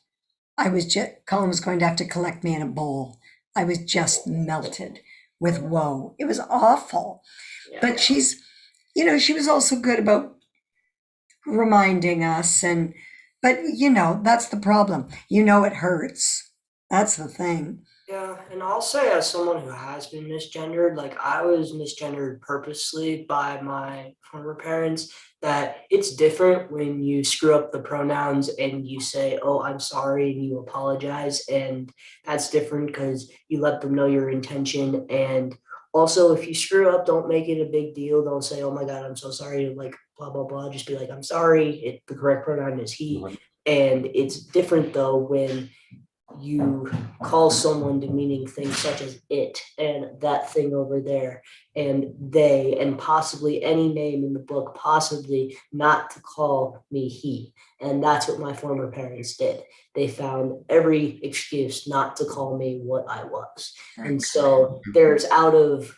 Colin was going to have to collect me in a bowl. I was just melted with woe. It was awful. Yeah. But she was also good about reminding us, but that's the problem. It hurts. That's the thing. Yeah. And I'll say, as someone who has been misgendered, like I was misgendered purposely by my former parents, that it's different when you screw up the pronouns and you say, oh, I'm sorry, and you apologize. And that's different because you let them know your intention. And also, if you screw up, don't make it a big deal. Don't say, oh my God, I'm so sorry, like blah, blah, blah. Just be like, I'm sorry. The correct pronoun is he. And it's different though when you call someone demeaning things such as it and that thing over there and they and possibly any name in the book, possibly not to call me he. And that's what my former parents did. They found every excuse not to call me what I was. And so there's out of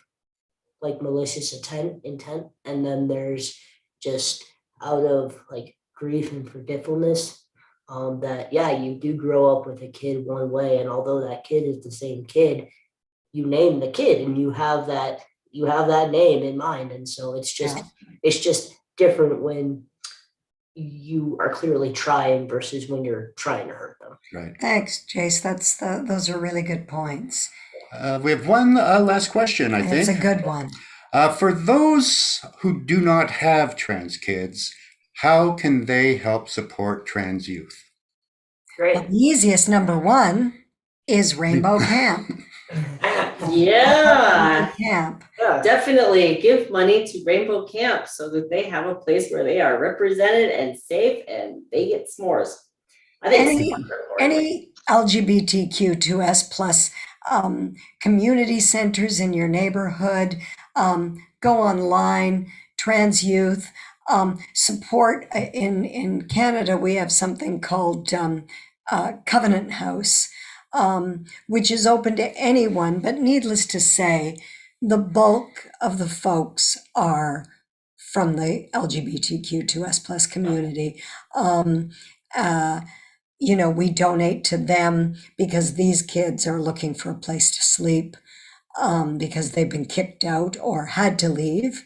like malicious intent, and then there's just out of like grief and forgetfulness. That yeah, you do grow up with a kid one way, and although that kid is the same kid, you name the kid and you have that name in mind. And so it's just different when you are clearly trying versus when you're trying to hurt them. Right. Thanks, Jayce. Those are really good points. We have one last question, I It's think. a good one. For those who do not have trans kids, how can they help support trans youth? Great. Well, the easiest number one is Rainbow Camp. Yeah, Camp. Yeah. definitely give money to Rainbow Camp so that they have a place where they are represented and safe and they get s'mores. I think Any LGBTQ2S plus community centers in your neighborhood, go online, trans youth, support. In Canada, we have something called Covenant House, which is open to anyone, but needless to say, the bulk of the folks are from the LGBTQ2S plus community. We donate to them because these kids are looking for a place to sleep, because they've been kicked out or had to leave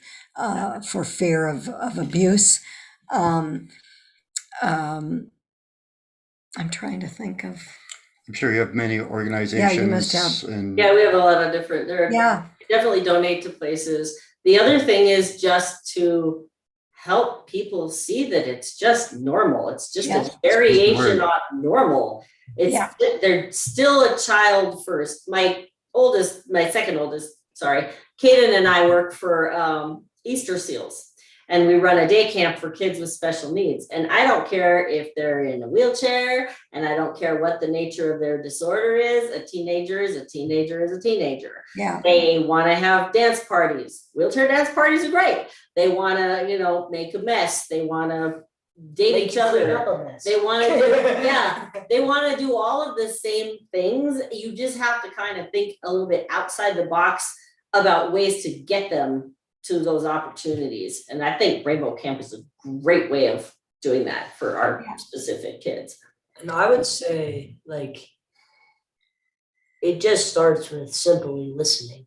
for fear of abuse. I'm trying to think of. I'm sure you have many organizations. Yeah, you must have. Yeah, we have a lot of different, Yeah. definitely donate to places. The other thing is just to help people see that it's just normal. It's just a variation on normal. They're still a child first. My second oldest, Kaden and I work for Easter Seals. And we run a day camp for kids with special needs. And I don't care if they're in a wheelchair, and I don't care what the nature of their disorder is. A teenager is a teenager is a teenager. Yeah. They want to have dance parties. Wheelchair dance parties are great. They want to, make a mess. They want to date each other. They want to they want to do all of the same things. You just have to kind of think a little bit outside the box about ways to get them to those opportunities. And I think Rainbow Camp is a great way of doing that for our specific kids. And I would say, it just starts with simply listening.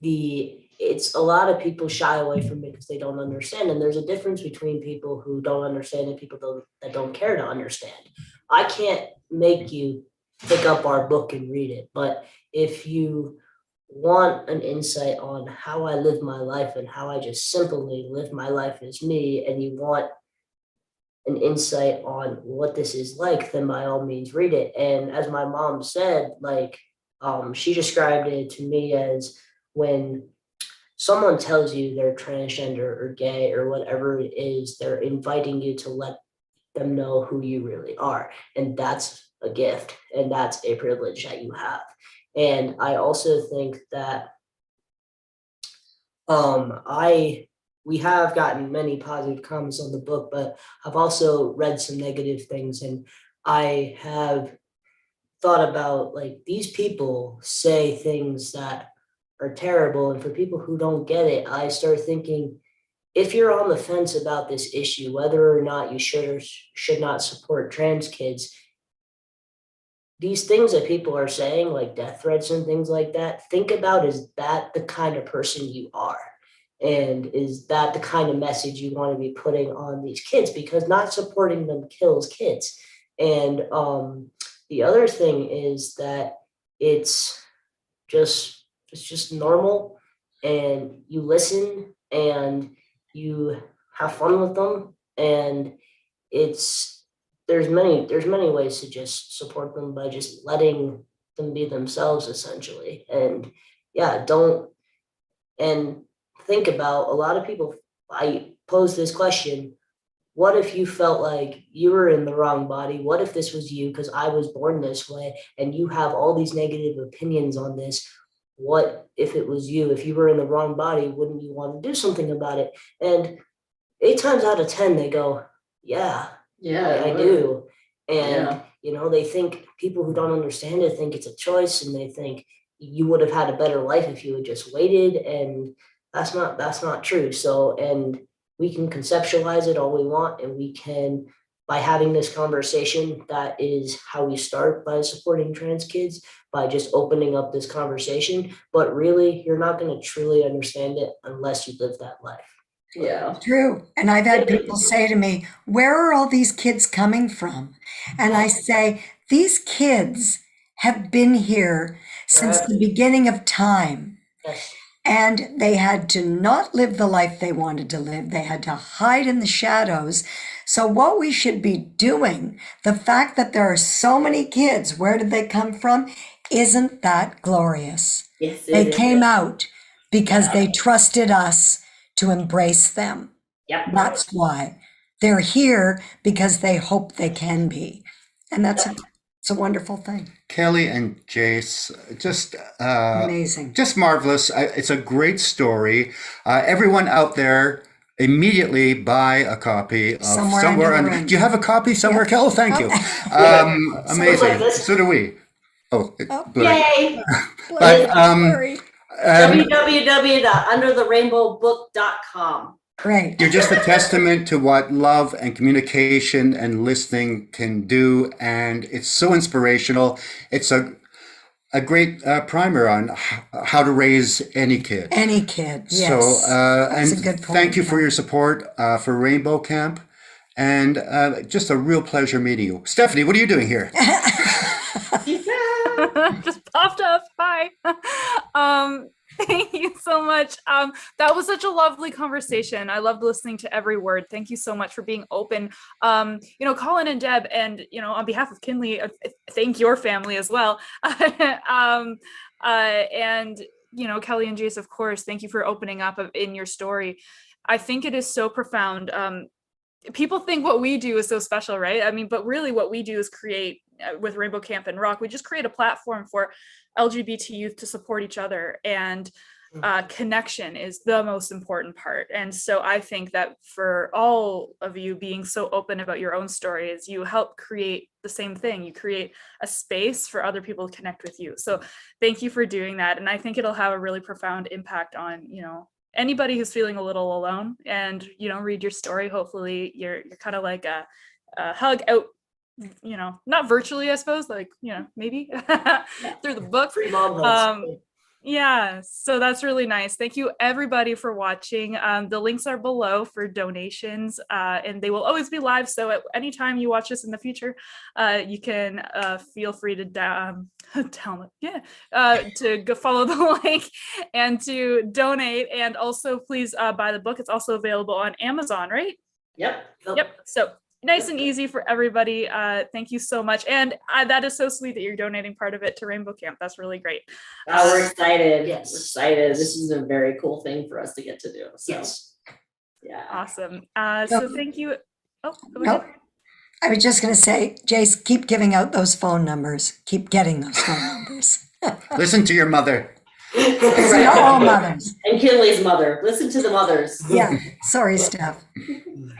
It's a lot of people shy away from it because they don't understand. And there's a difference between people who don't understand and people that don't care to understand. I can't make you pick up our book and read it, but if you want an insight on how I live my life and how I just simply live my life as me, and you want an insight on what this is like, then by all means read it. And as my mom said, she described it to me as when someone tells you they're transgender or gay or whatever it is, they're inviting you to let them know who you really are. And that's a gift, and that's a privilege that you have. And I also think that we have gotten many positive comments on the book, but I've also read some negative things, and I have thought about these people say things that are terrible. And for people who don't get it, I start thinking, if you're on the fence about this issue, whether or not you should or should not support trans kids, these things that people are saying, like death threats and things like that, think about, is that the kind of person you are? And is that the kind of message you want to be putting on these kids? Because not supporting them kills kids. And the other thing is that it's just normal, and you listen and you have fun with them, and there's many ways to just support them by just letting them be themselves, essentially. And yeah, don't and think about, a lot of people, I pose this question: what if you felt like you were in the wrong body? What if this was you? Because I was born this way, and you have all these negative opinions on this. What if it was you? If you were in the wrong body, wouldn't you want to do something about it? And 8 times out of 10, they go, yeah, Yeah, I do. And, Yeah. they think, people who don't understand it think it's a choice, and they think you would have had a better life if you had just waited. And that's not true. So, and we can conceptualize it all we want, and we can, by having this conversation, that is how we start, by supporting trans kids, by just opening up this conversation. But really, you're not going to truly understand it unless you live that life. Yeah. True. And I've had people say to me, where are all these kids coming from? And I say, these kids have been here since the beginning of time. Yes. And they had to not live the life they wanted to live. They had to hide in the shadows. So what we should be doing, the fact that there are so many kids, where did they come from? Isn't that glorious? Yes, They it is. came out because they trusted us to embrace them. Yep. That's why. They're here because they hope they can be. And it's a wonderful thing. Kelly and Jayce, just Amazing. just marvelous. It's a great story. Everyone out there, immediately buy a copy of Somewhere Somewhere Under the Under. Do you have a copy somewhere, Yep. Kel? Thank you. Something Amazing. like this. So do we. Oh, blurry. Yay! But www.undertherainbowbook.com. Right. you're just a testament to what love and communication and listening can do, and it's so inspirational. It's a great primer on how to raise any kid. Any kid. Yes. So, That's and a good point. thank you for your support for Rainbow Camp, and just a real pleasure meeting you. Stephanie, what are you doing here? Just popped up. Hi. Thank you so much. That was such a lovely conversation. I loved listening to every word. Thank you so much for being open. Colin and Deb, and on behalf of Kinley, thank your family as well. And Kelly and Jayce, of course, thank you for opening up in your story. I think it is so profound. People think what we do is so special, right? I mean, but really what we do is create, with Rainbow Camp and Rock, we just create a platform for LGBT youth to support each other, and connection is the most important part. And so I think that for all of you being so open about your own stories, you help create the same thing. You create a space for other people to connect with you. So thank you for doing that. And I think it'll have a really profound impact on, anybody who's feeling a little alone, and, read your story. Hopefully you're kind of like a hug out, not virtually, I suppose, like, maybe through the book. Free mom hugs. Yeah, so that's really nice. Thank you everybody for watching. The links are below for donations, and they will always be live. So at any time you watch this in the future, you can feel free to download, to go follow the link and to donate. And also please buy the book. It's also available on Amazon, right? Yep. Yep. So nice and easy for everybody. Thank you so much. And that is so sweet that you're donating part of it to Rainbow Camp. That's really great. We're excited. Yes. We're excited. This is a very cool thing for us to get to do. So, Yes. yeah. Awesome. So thank you. Oh, go Nope. ahead. I was just going to say, Jayce, keep giving out those phone numbers. Keep getting those phone numbers. Listen to your mother. Listen to all mothers. And Kinley's mother. Listen to the mothers. Yeah. Sorry, Steph.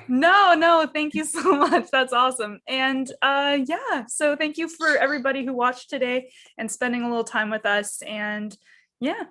No, thank you so much. That's awesome. And so thank you for everybody who watched today and spending a little time with us. And